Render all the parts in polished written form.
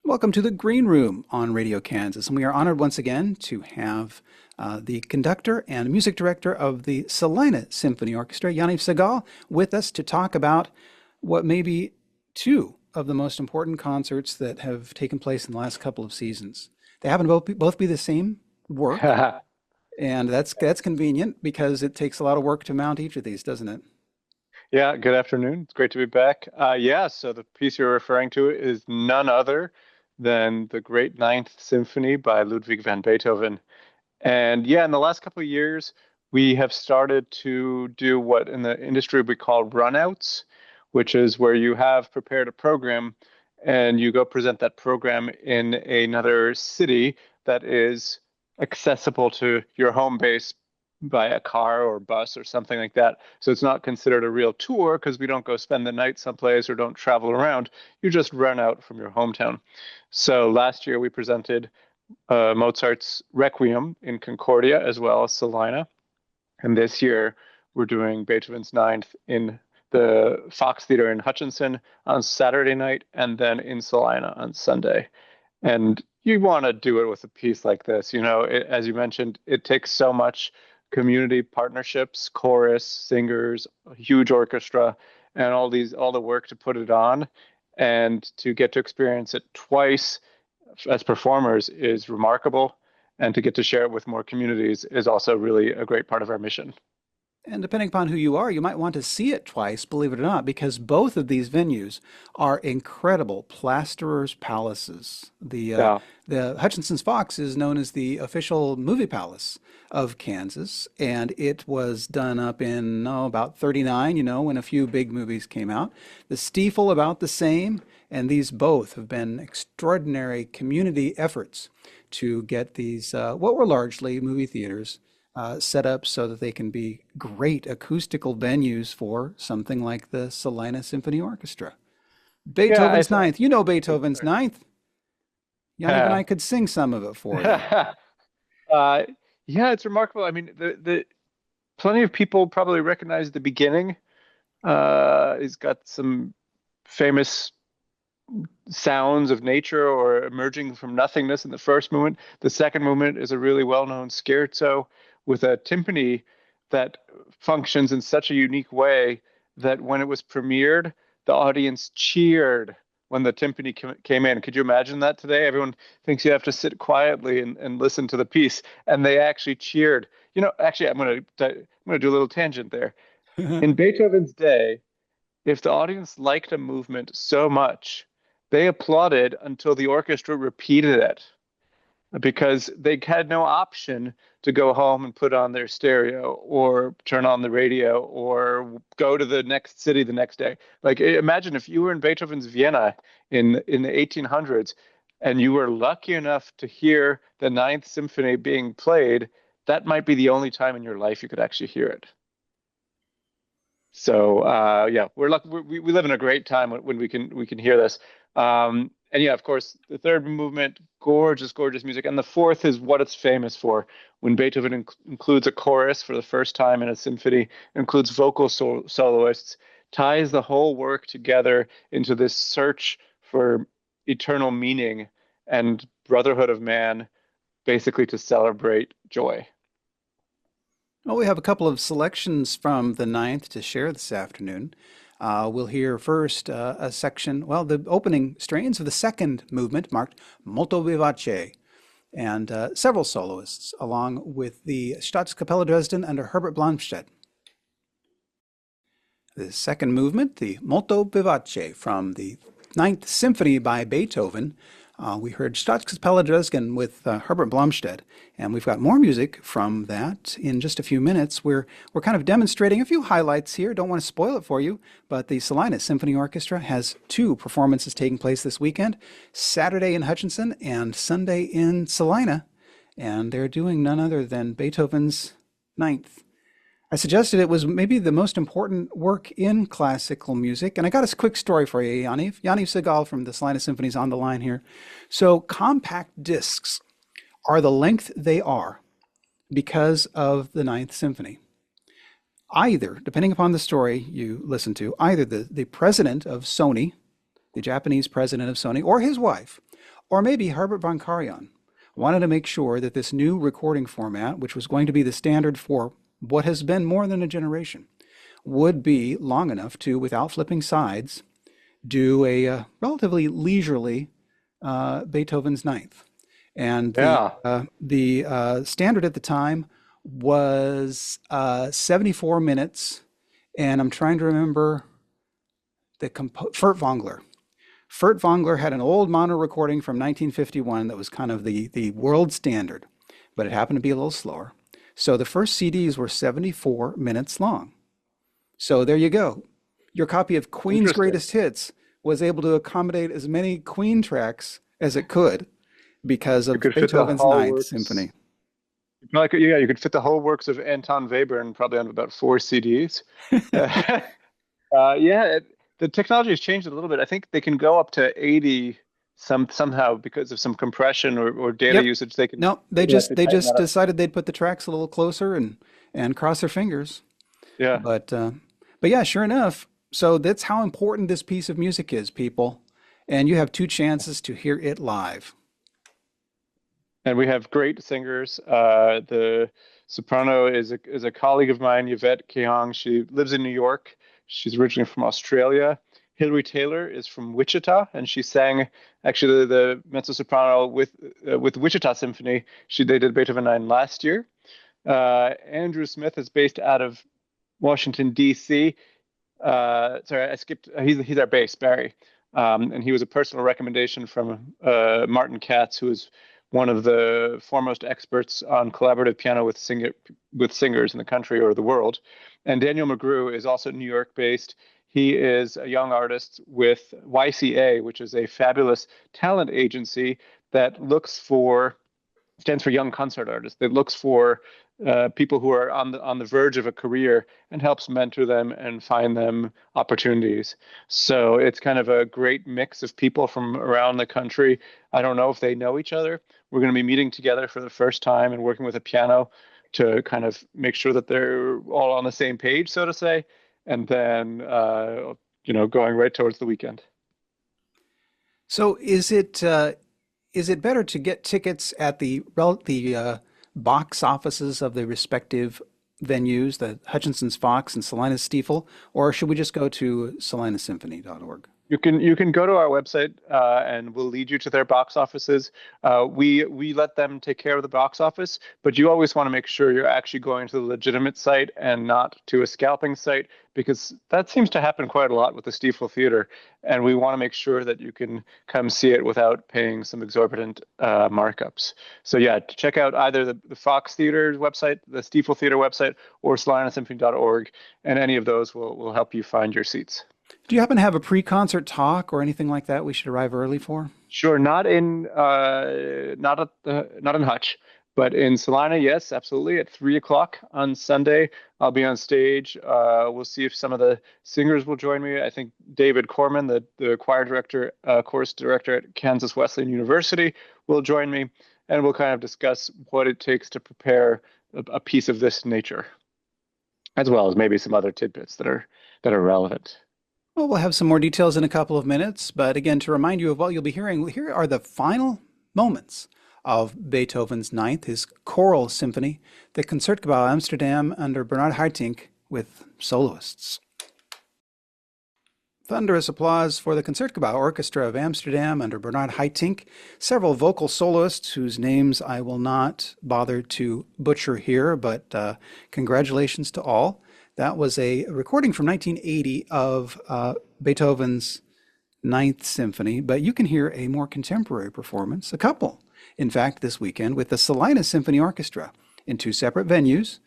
Welcome to the Green Room on Radio Kansas, and we are honored once again to have the conductor and music director of the Salina Symphony Orchestra, Yaniv Segal, with us to talk about what may be two of the most important concerts that have taken place in the last couple of seasons. They happen to both be the same work, and that's convenient because it takes a lot of work to mount each of these, doesn't it? Yeah, good afternoon. It's great to be back. So the piece you're referring to is none other than the great Ninth Symphony by Ludwig van Beethoven. And yeah, in the last couple of years, we have started to do what in the industry we call runouts, which is where you have prepared a program and you go present that program in another city that is accessible to your home base by a car or bus or something like that. So it's not considered a real tour because we don't go spend the night someplace or don't travel around. You just run out from your hometown. So last year we presented Mozart's Requiem in Concordia as well as Salina. And this year we're doing Beethoven's Ninth in the Fox Theater in Hutchinson on Saturday night and then in Salina on Sunday. And you want to do it with a piece like this. As you mentioned, it takes so much community partnerships, chorus, singers, a huge orchestra, and all the work to put it on. And to get to experience it twice as performers is remarkable. And to get to share it with more communities is also really a great part of our mission. And depending upon who you are, you might want to see it twice, believe it or not, because both of these venues are incredible plasterers' palaces. Yeah. The Hutchinson's Fox is known as the official movie palace of Kansas, and it was done up in about 39, when a few big movies came out. The Stiefel about the same, and these both have been extraordinary community efforts to get these, what were largely movie theaters, set up so that they can be great acoustical venues for something like the Salina Symphony Orchestra. Yeah, Beethoven's Ninth. You know Beethoven's Ninth. Yaniv and uh, I could sing some of it for you. uh, yeah, it's remarkable. I mean, the plenty of people probably recognize the beginning. He's got some famous sounds of nature or emerging from nothingness in the first movement. The second movement is a really well-known scherzo with a timpani that functions in such a unique way that when it was premiered, the audience cheered when the timpani came in. Could you imagine that today? Everyone thinks you have to sit quietly and listen to the piece, and they actually cheered. Actually, I'm going to do a little tangent there. In Beethoven's day, if the audience liked a movement so much, they applauded until the orchestra repeated it because they had no option to go home and put on their stereo or turn on the radio or go to the next city the next day. Like imagine if you were in Beethoven's Vienna in the 1800s and you were lucky enough to hear the Ninth Symphony being played, that might be the only time in your life you could actually hear it. So yeah, we're lucky. We live in a great time when we can hear this. And yeah, of course, the third movement, gorgeous, gorgeous music, and the fourth is what it's famous for. When Beethoven includes a chorus for the first time in a symphony, includes vocal soloists, ties the whole work together into this search for eternal meaning and brotherhood of man, basically to celebrate joy. Well, we have a couple of selections from the ninth to share this afternoon. We'll hear first a section, well, the opening strains of the second movement marked Molto Vivace, and several soloists along with the Staatskapelle Dresden under Herbert Blomstedt. The second movement, the Molto Vivace from the Ninth Symphony by Beethoven. We heard Staatskapelle Dresden with Herbert Blomstedt, and we've got more music from that in just a few minutes. We're kind of demonstrating a few highlights here. Don't want to spoil it for you, but the Salina Symphony Orchestra has two performances taking place this weekend, Saturday in Hutchinson and Sunday in Salina, and they're doing none other than Beethoven's Ninth. I suggested it was maybe the most important work in classical music. And I got a quick story for you, Yaniv. Yaniv Segal from the Salina Symphony is on the line here. So compact discs are the length they are because of the Ninth Symphony. Either, depending upon the story you listen to, either the president of Sony, the Japanese president of Sony, or his wife, or maybe Herbert von Karajan wanted to make sure that this new recording format, which was going to be the standard for what has been more than a generation, would be long enough to, without flipping sides, do a relatively leisurely Beethoven's Ninth. And Yeah. the standard at the time was 74 minutes, and I'm trying to remember Furt Wangler. Furt Wangler had an old mono recording from 1951 that was kind of the world standard, but it happened to be a little slower. So the first CDs were 74 minutes long. So there you go. Your copy of Queen's Interesting. Greatest Hits was able to accommodate as many Queen tracks as it could because You of could fit the Beethoven's whole Ninth works. Symphony. Like, yeah, you could fit the whole works of Anton Webern probably on about four CDs. Yeah, the technology has changed a little bit. I think they can go up to 80 somehow because of some compression or data Yep. usage. They can No, they maybe have just to they tighten just that up. decided they'd put the tracks a little closer and cross their fingers. Yeah. But uh, but yeah, sure enough. So that's how important this piece of music is, people. And you have two chances to hear it live. And we have great singers. The soprano is a colleague of mine, Yvette Keong. She lives in New York. She's originally from Australia. Hilary Taylor is from Wichita, and she sang actually the mezzo soprano with Wichita Symphony. They did Beethoven 9 last year. Andrew Smith is based out of Washington D.C. Sorry, I skipped. He's our bass, Barry, and he was a personal recommendation from Martin Katz, who is one of the foremost experts on collaborative piano with singers in the country or the world. And Daniel McGrew is also New York based. He is a young artist with YCA, which is a fabulous talent agency that stands for Young Concert Artists. That looks for people who are on the verge of a career and helps mentor them and find them opportunities. So it's kind of a great mix of people from around the country. I don't know if they know each other. We're going to be meeting together for the first time and working with a piano to kind of make sure that they're all on the same page, so to say, and then going right towards the weekend. So is it better to get tickets at the box offices of the respective venues, the Hutchinson's Fox and Salina Stiefel, or should we just go to salinasymphony.org? You can go to our website and we'll lead you to their box offices. We let them take care of the box office, but you always want to make sure you're actually going to the legitimate site and not to a scalping site because that seems to happen quite a lot with the Stiefel Theater, and we want to make sure that you can come see it without paying some exorbitant markups. So yeah, check out either the Fox Theater's website, the Stiefel Theater website, or salinasymphony.org, and any of those will help you find your seats. Do you happen to have a pre-concert talk or anything like that we should arrive early for? Sure, not in Hutch, but in Salina, yes, absolutely. At 3 o'clock on Sunday, I'll be on stage. We'll see if some of the singers will join me. I think David Corman, the choir director, chorus director at Kansas Wesleyan University, will join me, and we'll kind of discuss what it takes to prepare a piece of this nature, as well as maybe some other tidbits that are relevant. Well, we'll have some more details in a couple of minutes, but again, to remind you of what you'll be hearing, here are the final moments of Beethoven's Ninth, his choral symphony, the Concertgebouw Amsterdam under Bernard Haitink with soloists. Thunderous applause for the Concertgebouw Orchestra of Amsterdam under Bernard Haitink, several vocal soloists whose names I will not bother to butcher here, but congratulations to all. That was a recording from 1980 of Beethoven's Ninth Symphony, but you can hear a more contemporary performance, a couple, in fact, this weekend with the Salina Symphony Orchestra in two separate venues,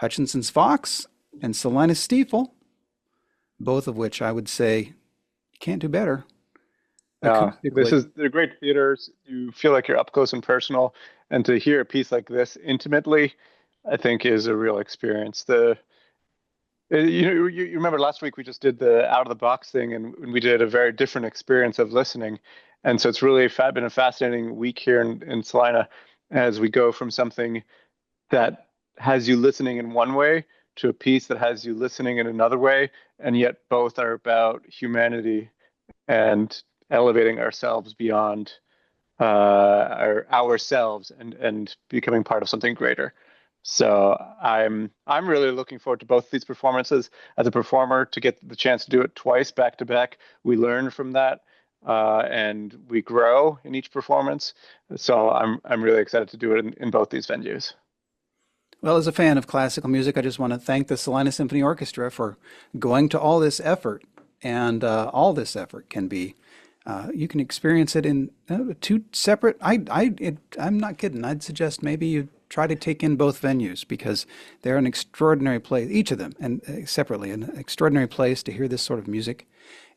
Hutchinson's Fox and Salina Stiefel, both of which I would say you can't do better acoustically. They're great theaters. You feel like you're up close and personal, and to hear a piece like this intimately, I think is a real experience. You remember last week we just did the out of the box thing, and we did a very different experience of listening. And so it's really been a fascinating week here in Salina as we go from something that has you listening in one way to a piece that has you listening in another way, and yet both are about humanity and elevating ourselves beyond ourselves and becoming part of something greater. So I'm really looking forward to both these performances. As a performer, to get the chance to do it twice back to back, we learn from that, and we grow in each performance. So I'm really excited to do it in both these venues. Well, as a fan of classical music, I just want to thank the Salina Symphony Orchestra for going to all this effort. And all this effort can be, you can experience it in two separate. I'm not kidding. I'd suggest maybe you try to take in both venues because they're an extraordinary place, each of them, and separately, an extraordinary place to hear this sort of music.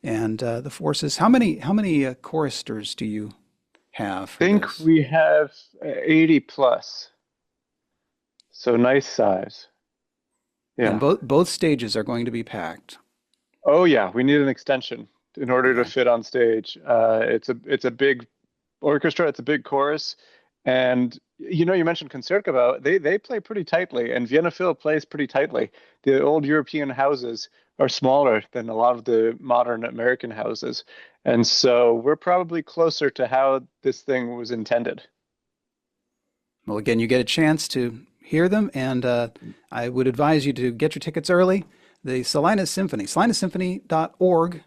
And the forces. How many choristers do you have I for think this? we have 80 plus, so nice size. And Yeah. both stages are going to be packed. Oh yeah, we need an extension in order to Yeah. fit on stage. It's a big orchestra, it's a big chorus, and you mentioned Concertgebouw. They play pretty tightly, and Vienna Phil plays pretty tightly. The old European houses are smaller than a lot of the modern American houses, and so we're probably closer to how this thing was intended. Well, again, you get a chance to hear them, and I would advise you to get your tickets early. The Salina Symphony, salinasymphony.org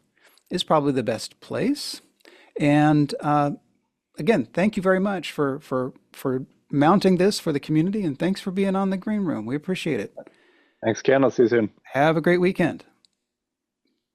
is probably the best place. And again, thank you very much for mounting this for the community, and thanks for being on the Green Room. We appreciate it. Thanks, Ken. I'll see you soon. Have a great weekend.